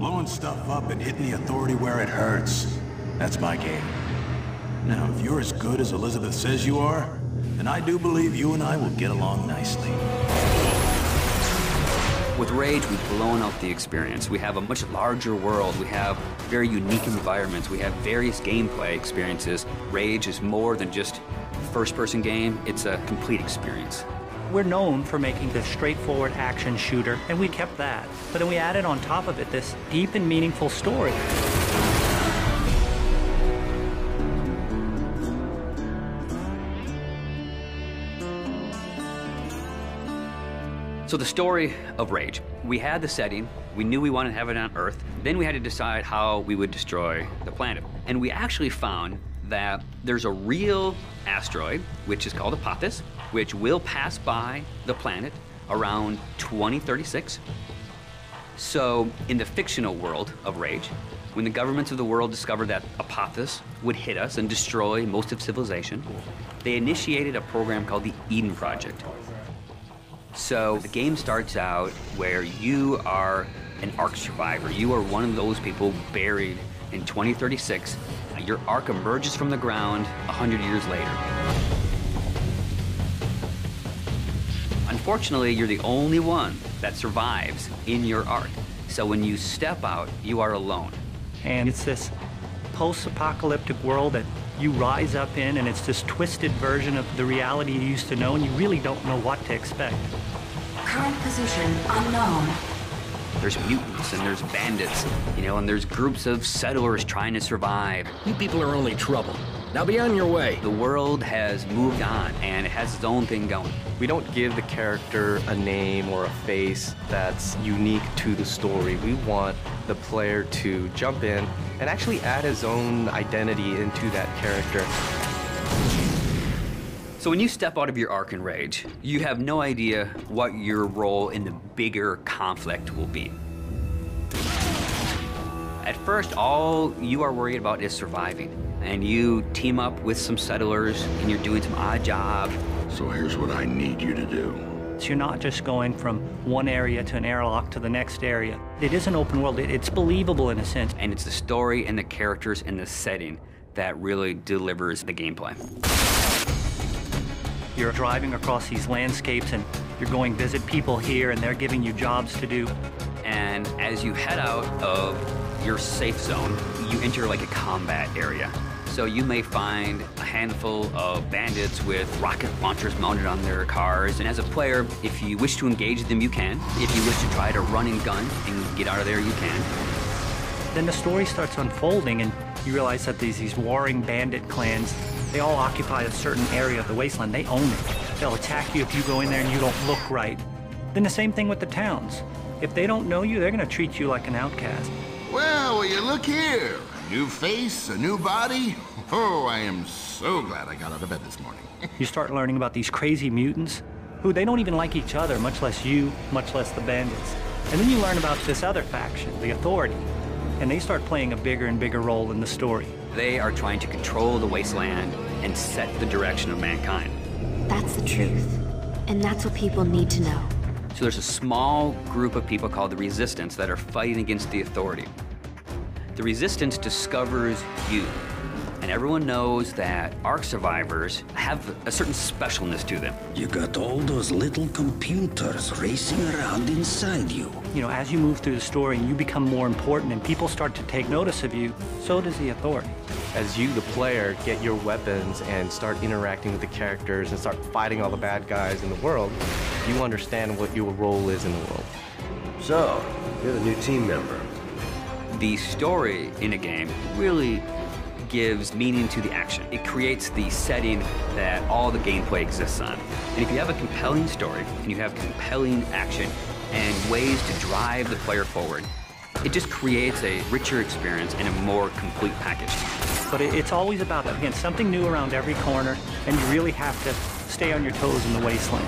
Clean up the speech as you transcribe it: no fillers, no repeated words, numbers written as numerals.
Blowing stuff up and hitting the Authority where it hurts. That's my game. Now, if you're as good as Elizabeth says you are, then I do believe you and I will get along nicely. With Rage, we've blown out the experience. We have a much larger world. We have very unique environments. We have various gameplay experiences. Rage is more than just a first-person game. It's a complete experience. We're known for making this straightforward action shooter, and we kept that. But then we added on top of it this deep and meaningful story. So the story of Rage. We had the setting, we knew we wanted to have it on Earth, then we had to decide how we would destroy the planet. And we actually found that there's a real asteroid, which is called Apophis, which will pass by the planet around 2036. So in the fictional world of Rage, when the governments of the world discovered that Apophis would hit us and destroy most of civilization, they initiated a program called the Eden Project. So the game starts out where you are an Ark survivor. You are one of those people buried in 2036. Your Ark emerges from the ground 100 years later. Unfortunately, you're the only one that survives in your Ark. So when you step out, you are alone. And it's this post-apocalyptic world that you rise up in, and it's this twisted version of the reality you used to know, and you really don't know what to expect. Current position unknown. There's mutants and there's bandits, you know, and there's groups of settlers trying to survive. You people are only trouble. Now be on your way. The world has moved on, and it has its own thing going. We don't give the character a name or a face that's unique to the story. We want the player to jump in and actually add his own identity into that character. So when you step out of your Ark in Rage, you have no idea what your role in the bigger conflict will be. At first, all you are worried about is surviving. And you team up with some settlers, and you're doing some odd jobs. So here's what I need you to do. So you're not just going from one area to an airlock to the next area. It is an open world. It's believable in a sense. And it's the story and the characters and the setting that really delivers the gameplay. You're driving across these landscapes, and you're going visit people here, and they're giving you jobs to do. And as you head out of your safe zone, you enter like a combat area. So you may find a handful of bandits with rocket launchers mounted on their cars. And as a player, if you wish to engage them, you can. If you wish to try to run and gun and get out of there, you can. Then the story starts unfolding, and you realize that these warring bandit clans, they all occupy a certain area of the wasteland. They own it. They'll attack you if you go in there and you don't look right. Then the same thing with the towns. If they don't know you, they're going to treat you like an outcast. Well, will you look here? A new face, a new body. Oh, I am so glad I got out of bed this morning. You start learning about these crazy mutants who they don't even like each other, much less you, much less the bandits. And then you learn about this other faction, the Authority, and they start playing a bigger and bigger role in the story. They are trying to control the wasteland and set the direction of mankind. That's the truth. And that's what people need to know. So there's a small group of people called the Resistance that are fighting against the Authority. The Resistance discovers you. And everyone knows that Ark survivors have a certain specialness to them. You got all those little computers racing around inside you. You know, as you move through the story and you become more important and people start to take notice of you, so does the Authority. As you, the player, get your weapons and start interacting with the characters and start fighting all the bad guys in the world, you understand what your role is in the world. So, you're the new team member. The story in a game really gives meaning to the action. It creates the setting that all the gameplay exists on. And if you have a compelling story, and you have compelling action, and ways to drive the player forward, it just creates a richer experience and a more complete package. But it's always about, again, something new around every corner, and you really have to stay on your toes in the wasteland.